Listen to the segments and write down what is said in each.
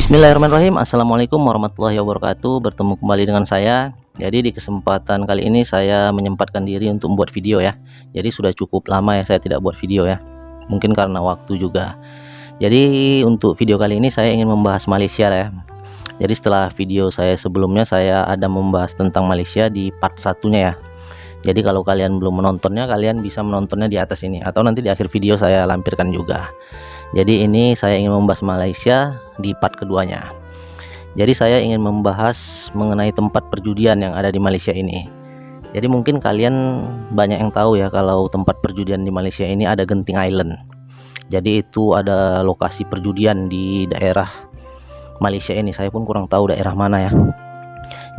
Bismillahirrahmanirrahim. Assalamualaikum warahmatullahi wabarakatuh. Bertemu kembali dengan saya. Jadi di kesempatan kali ini saya menyempatkan diri untuk membuat video ya. Jadi sudah cukup lama ya saya tidak buat video ya. Mungkin karena waktu juga. Jadi untuk video kali ini saya ingin membahas Malaysia ya. Jadi setelah video saya sebelumnya saya ada membahas tentang Malaysia di part satunya ya. Jadi kalau kalian belum menontonnya, kalian bisa menontonnya di atas ini atau nanti di akhir video saya lampirkan juga. Jadi ini saya ingin membahas Malaysia di part keduanya. Jadi saya ingin membahas mengenai tempat perjudian yang ada di Malaysia ini. Jadi mungkin kalian banyak yang tahu ya kalau tempat perjudian di Malaysia ini ada Genting Island. Jadi itu ada lokasi perjudian di daerah Malaysia ini. Saya pun kurang tahu daerah mana ya.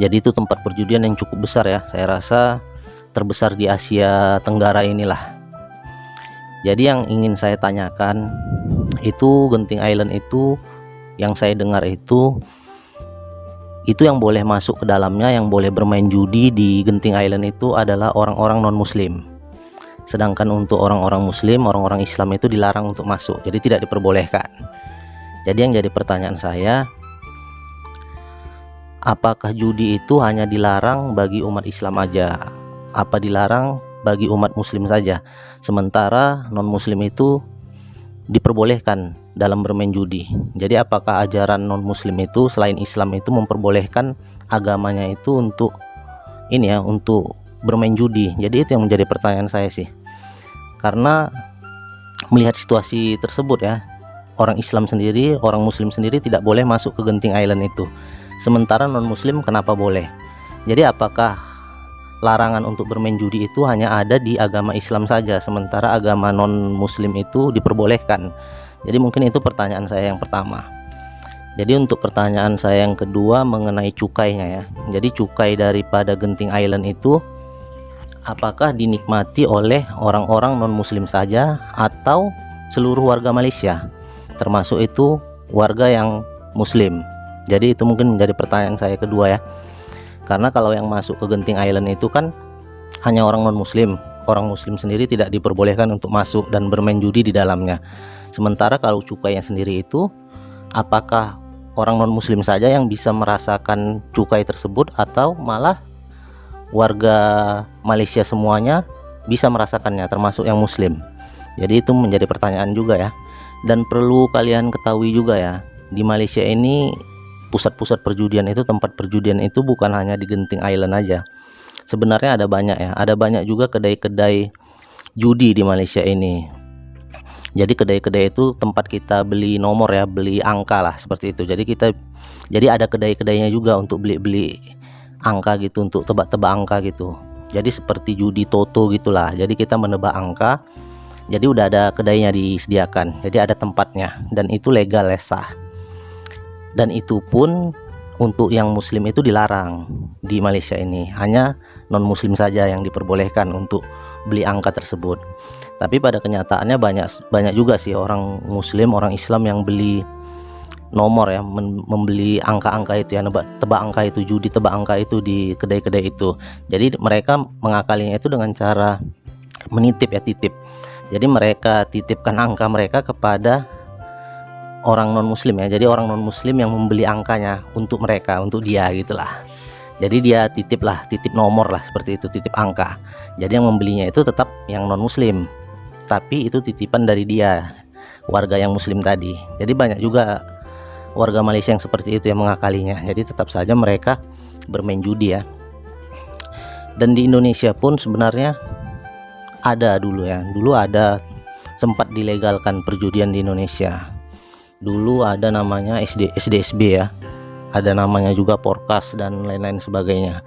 Jadi itu tempat perjudian yang cukup besar ya. Saya rasa terbesar di Asia Tenggara inilah. Jadi yang ingin saya tanyakan itu Genting Island itu yang saya dengar itu yang boleh masuk ke dalamnya, yang boleh bermain judi di Genting Island itu adalah orang-orang non-muslim. Sedangkan untuk orang-orang muslim, orang-orang Islam itu dilarang untuk masuk. Jadi tidak diperbolehkan. Jadi yang jadi pertanyaan saya, apakah judi itu hanya dilarang bagi umat Islam aja? Apa dilarang bagi umat muslim saja, sementara non muslim itu diperbolehkan dalam bermain judi? Jadi apakah ajaran non muslim itu selain Islam itu memperbolehkan agamanya itu untuk ini ya, untuk bermain judi? Jadi itu yang menjadi pertanyaan saya sih, karena melihat situasi tersebut ya, orang Islam sendiri, orang muslim sendiri tidak boleh masuk ke Genting Island itu, sementara non muslim kenapa boleh? Jadi apakah larangan untuk bermain judi itu hanya ada di agama Islam saja, sementara agama non muslim itu diperbolehkan? Jadi mungkin itu pertanyaan saya yang pertama. Jadi untuk pertanyaan saya yang kedua mengenai cukainya ya. Jadi cukai daripada Genting Island itu apakah dinikmati oleh orang-orang non muslim saja atau seluruh warga Malaysia, termasuk itu warga yang muslim? Jadi itu mungkin menjadi pertanyaan saya kedua ya. Karena kalau yang masuk ke Genting Island itu kan hanya orang non-muslim. Orang muslim sendiri tidak diperbolehkan untuk masuk dan bermain judi di dalamnya. Sementara kalau cukainya sendiri itu, apakah orang non-muslim saja yang bisa merasakan cukai tersebut atau malah warga Malaysia semuanya bisa merasakannya, termasuk yang muslim? Jadi itu menjadi pertanyaan juga ya. Dan perlu kalian ketahui juga ya, di Malaysia ini pusat-pusat perjudian itu, tempat perjudian itu bukan hanya di Genting Island aja. Sebenarnya ada banyak ya, ada banyak juga kedai-kedai judi di Malaysia ini. Jadi kedai-kedai itu tempat kita beli nomor ya, beli angka lah seperti itu. Jadi ada kedai-kedainya juga untuk beli-beli angka gitu, untuk tebak-tebak angka gitu. Jadi seperti judi toto gitulah. Jadi kita menebak angka. Jadi udah ada kedainya disediakan. Jadi ada tempatnya dan itu legal ya, sah. Dan itu pun untuk yang muslim itu dilarang di Malaysia ini, hanya non muslim saja yang diperbolehkan untuk beli angka tersebut. Tapi pada kenyataannya banyak juga sih orang muslim, orang Islam yang beli nomor ya, membeli angka-angka itu ya, tebak angka itu, judi tebak angka itu di kedai-kedai itu. Jadi mereka mengakalinya itu dengan cara menitip ya, titip. Jadi mereka titipkan angka mereka kepada orang non muslim ya. Jadi orang non muslim yang membeli angkanya untuk mereka, untuk dia gitulah. Jadi dia titip nomor lah seperti itu, titip angka. Jadi yang membelinya itu tetap yang non muslim, tapi itu titipan dari dia, warga yang muslim tadi. Jadi banyak juga warga Malaysia yang seperti itu yang mengakalinya. Jadi tetap saja mereka bermain judi ya. Dan di Indonesia pun sebenarnya ada dulu ya, dulu ada sempat dilegalkan perjudian di Indonesia. Dulu ada namanya SDSB ya, ada namanya juga Porkas dan lain-lain sebagainya.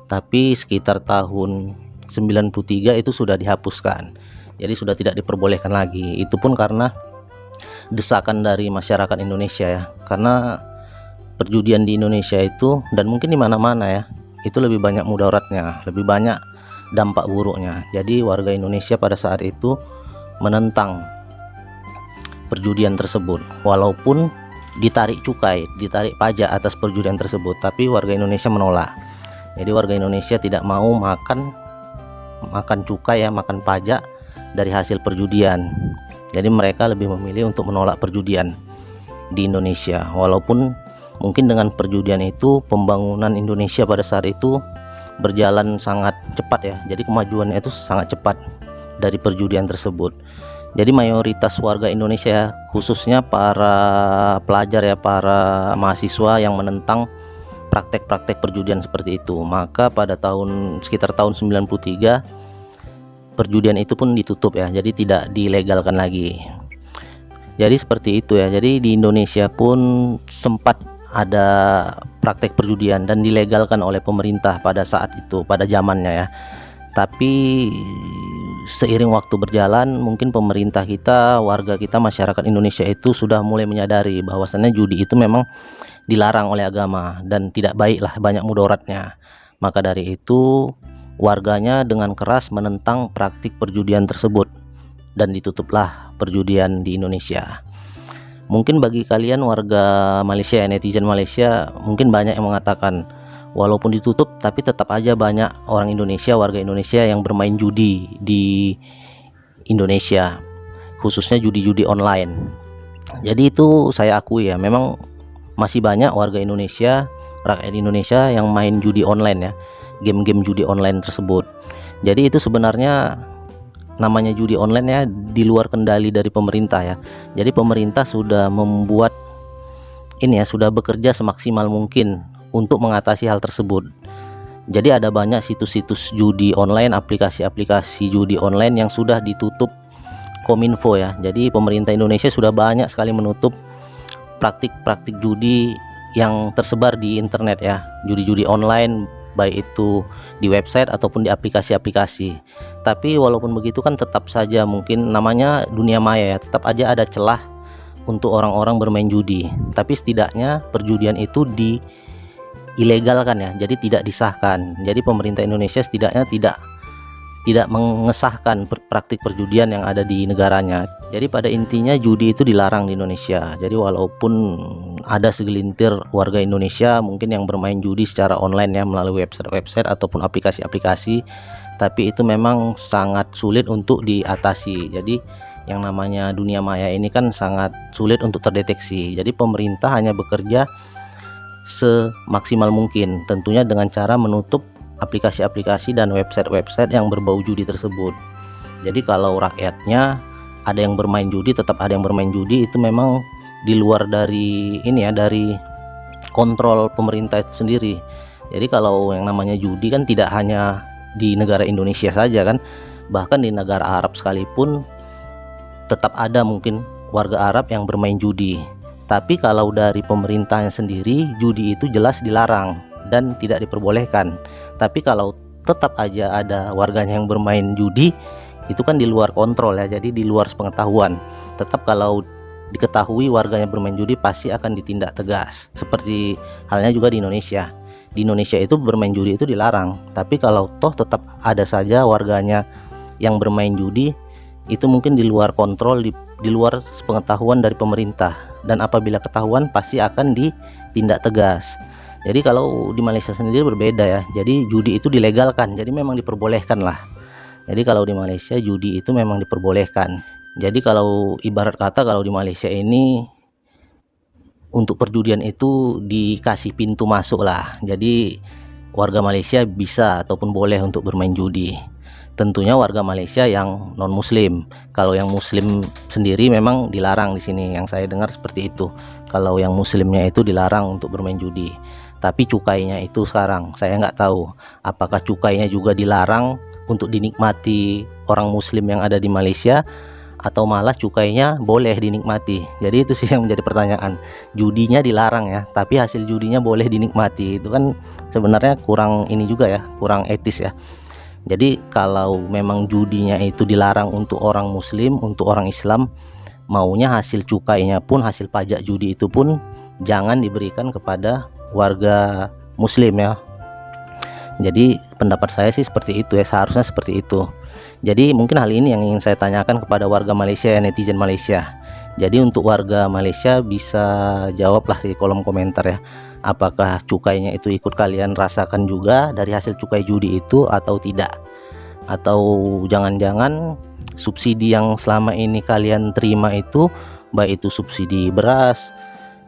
Tapi sekitar tahun 93 itu sudah dihapuskan. Jadi sudah tidak diperbolehkan lagi. Itu pun karena desakan dari masyarakat Indonesia ya. Karena perjudian di Indonesia itu, dan mungkin di mana-mana ya, itu lebih banyak mudaratnya, lebih banyak dampak buruknya. Jadi warga Indonesia pada saat itu menentang perjudian tersebut, walaupun ditarik cukai, ditarik pajak atas perjudian tersebut, tapi warga Indonesia menolak. Jadi warga Indonesia tidak mau makan cukai ya, makan pajak dari hasil perjudian. Jadi mereka lebih memilih untuk menolak perjudian. di Indonesia. Walaupun mungkin dengan perjudian itu pembangunan Indonesia pada saat itu berjalan sangat cepat ya. Jadi kemajuannya itu sangat cepat dari perjudian tersebut. Jadi mayoritas warga Indonesia, khususnya para pelajar ya, para mahasiswa yang menentang praktek-praktek perjudian seperti itu. Maka pada sekitar tahun 93 perjudian itu pun ditutup ya. Jadi tidak dilegalkan lagi. Jadi seperti itu ya. Jadi di Indonesia pun sempat ada praktek perjudian dan dilegalkan oleh pemerintah pada saat itu, pada zamannya ya. Tapi seiring waktu berjalan, mungkin pemerintah kita, warga kita, masyarakat Indonesia itu sudah mulai menyadari bahwasannya judi itu memang dilarang oleh agama dan tidak baik lah, banyak mudaratnya. Maka dari itu warganya dengan keras menentang praktik perjudian tersebut dan ditutuplah perjudian di Indonesia. Mungkin bagi kalian warga Malaysia, netizen Malaysia, mungkin banyak yang mengatakan walaupun ditutup tapi tetap aja banyak orang Indonesia, warga Indonesia yang bermain judi di Indonesia, khususnya judi-judi online. Jadi itu saya akui ya, memang masih banyak warga Indonesia, rakyat Indonesia yang main judi online ya, game-game judi online tersebut. Jadi itu sebenarnya namanya judi online ya, di luar kendali dari pemerintah ya. Jadi pemerintah sudah membuat ini ya, sudah bekerja semaksimal mungkin untuk mengatasi hal tersebut. Jadi ada banyak situs-situs judi online, aplikasi-aplikasi judi online yang sudah ditutup Kominfo ya. Jadi pemerintah Indonesia sudah banyak sekali menutup praktik-praktik judi yang tersebar di internet ya, judi-judi online, baik itu di website ataupun di aplikasi-aplikasi. Tapi walaupun begitu kan tetap saja mungkin namanya dunia maya ya, tetap aja ada celah untuk orang-orang bermain judi. Tapi setidaknya perjudian itu ilegalkan ya, jadi tidak disahkan. Jadi pemerintah Indonesia setidaknya tidak mengesahkan praktik perjudian yang ada di negaranya. Jadi pada intinya judi itu dilarang di Indonesia. Jadi walaupun ada segelintir warga Indonesia mungkin yang bermain judi secara online ya, melalui website ataupun aplikasi-aplikasi, tapi itu memang sangat sulit untuk diatasi. Jadi yang namanya dunia maya ini kan sangat sulit untuk terdeteksi. Jadi pemerintah hanya bekerja semaksimal mungkin, tentunya dengan cara menutup aplikasi-aplikasi dan website-website yang berbau judi tersebut. Jadi kalau rakyatnya ada yang bermain judi, tetap ada yang bermain judi, itu memang di luar dari ini ya, dari kontrol pemerintah itu sendiri. Jadi kalau yang namanya judi kan tidak hanya di negara Indonesia saja kan, bahkan di negara Arab sekalipun tetap ada mungkin warga Arab yang bermain judi. Tapi kalau dari pemerintahnya sendiri, judi itu jelas dilarang dan tidak diperbolehkan. Tapi kalau tetap aja ada warganya yang bermain judi, itu kan di luar kontrol ya, jadi di luar sepengetahuan. Tetap kalau diketahui warganya bermain judi pasti akan ditindak tegas. Seperti halnya juga di Indonesia. Di Indonesia itu bermain judi itu dilarang. Tapi kalau toh tetap ada saja warganya yang bermain judi, itu mungkin di luar kontrol, di luar sepengetahuan dari pemerintah. Dan apabila ketahuan pasti akan ditindak tegas. Jadi kalau di Malaysia sendiri berbeda ya. Jadi judi itu dilegalkan, jadi memang diperbolehkan lah. Jadi kalau di Malaysia judi itu memang diperbolehkan. Jadi kalau ibarat kata kalau di Malaysia ini untuk perjudian itu dikasih pintu masuk lah. Jadi warga Malaysia bisa ataupun boleh untuk bermain judi. Tentunya warga Malaysia yang non muslim. Kalau yang muslim sendiri memang dilarang di sini, yang saya dengar seperti itu. Kalau yang muslimnya itu dilarang untuk bermain judi. Tapi cukainya itu sekarang saya nggak tahu apakah cukainya juga dilarang untuk dinikmati orang muslim yang ada di Malaysia, atau malah cukainya boleh dinikmati. Jadi itu sih yang menjadi pertanyaan. Judinya dilarang ya, tapi hasil judinya boleh dinikmati. Itu kan sebenarnya kurang ini juga ya, kurang etis ya. Jadi kalau memang judinya itu dilarang untuk orang muslim, untuk orang Islam, maunya hasil cukainya pun, hasil pajak judi itu pun jangan diberikan kepada warga muslim ya. Jadi pendapat saya sih seperti itu ya, seharusnya seperti itu. Jadi mungkin hal ini yang ingin saya tanyakan kepada warga Malaysia ya, netizen Malaysia. Jadi untuk warga Malaysia bisa jawablah di kolom komentar ya, apakah cukainya itu ikut kalian rasakan juga dari hasil cukai judi itu atau tidak, atau jangan-jangan subsidi yang selama ini kalian terima itu, baik itu subsidi beras,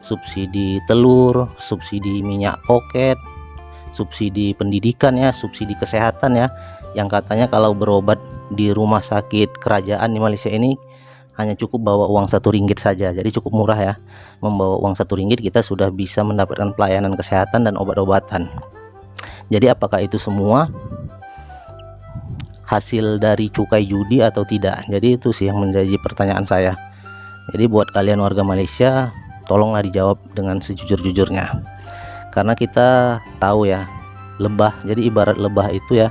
subsidi telur, subsidi minyak poket, subsidi pendidikan ya, subsidi kesehatan ya, yang katanya kalau berobat di rumah sakit kerajaan di Malaysia ini hanya cukup bawa uang Rp1 saja. Jadi cukup murah ya, membawa uang Rp1 kita sudah bisa mendapatkan pelayanan kesehatan dan obat-obatan. Jadi apakah itu semua hasil dari cukai judi atau tidak? Jadi itu sih yang menjadi pertanyaan saya. Jadi buat kalian warga Malaysia, tolonglah dijawab dengan sejujur-jujurnya, karena kita tahu ya, lebah, jadi ibarat lebah itu ya,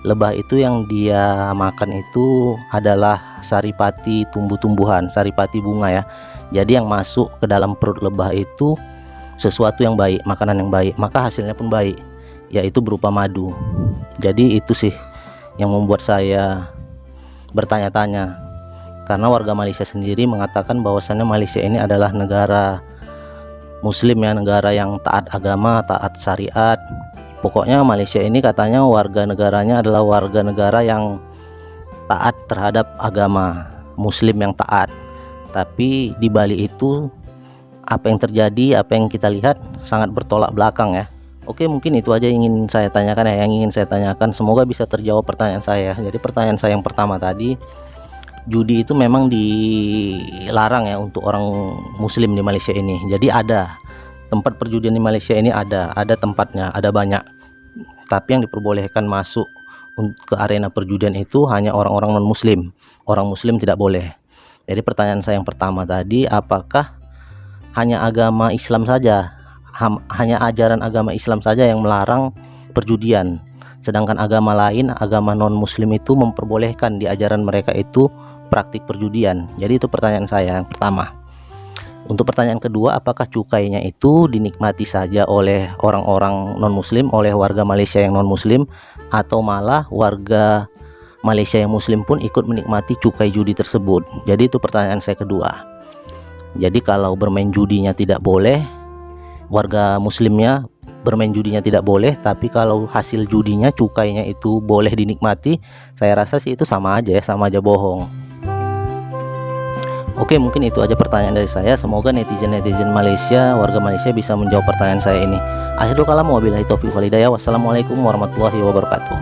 lebah itu yang dia makan itu adalah saripati tumbuh-tumbuhan, saripati bunga ya. Jadi yang masuk ke dalam perut lebah itu sesuatu yang baik, makanan yang baik, maka hasilnya pun baik, yaitu berupa madu. Jadi itu sih yang membuat saya bertanya-tanya, karena warga Malaysia sendiri mengatakan bahwasannya Malaysia ini adalah negara Muslim ya, negara yang taat agama, taat syariat. Pokoknya Malaysia ini katanya warga negaranya adalah warga negara yang taat terhadap agama Muslim yang taat. Tapi di Bali itu apa yang terjadi, apa yang kita lihat sangat bertolak belakang ya. Oke, mungkin itu aja yang ingin saya tanyakan ya, yang ingin saya tanyakan. Semoga bisa terjawab pertanyaan saya. Jadi pertanyaan saya yang pertama tadi, judi itu memang dilarang ya untuk orang Muslim di Malaysia ini. Jadi ada tempat perjudian di Malaysia ini, ada tempatnya, ada banyak. Tapi yang diperbolehkan masuk ke arena perjudian itu hanya orang-orang non-Muslim. Orang Muslim tidak boleh. Jadi pertanyaan saya yang pertama tadi, apakah hanya agama Islam saja, hanya ajaran agama Islam saja yang melarang perjudian, sedangkan agama lain, agama non-Muslim itu memperbolehkan di ajaran mereka itu praktik perjudian? Jadi itu pertanyaan saya yang pertama. Untuk pertanyaan kedua, apakah cukainya itu dinikmati saja oleh orang-orang non-Muslim, oleh warga Malaysia yang non-Muslim, atau malah warga Malaysia yang Muslim pun ikut menikmati cukai judi tersebut? Jadi itu pertanyaan saya kedua. Jadi kalau bermain judinya tidak boleh, warga Muslimnya bermain judinya tidak boleh, tapi kalau hasil judinya, cukainya itu boleh dinikmati, saya rasa sih itu sama aja ya, sama aja bohong. Oke, mungkin itu aja pertanyaan dari saya. Semoga netizen-netizen Malaysia, warga Malaysia bisa menjawab pertanyaan saya ini. Akhirul kalam, wabillahi taufiq wal hidayah. Wassalamualaikum warahmatullahi wabarakatuh.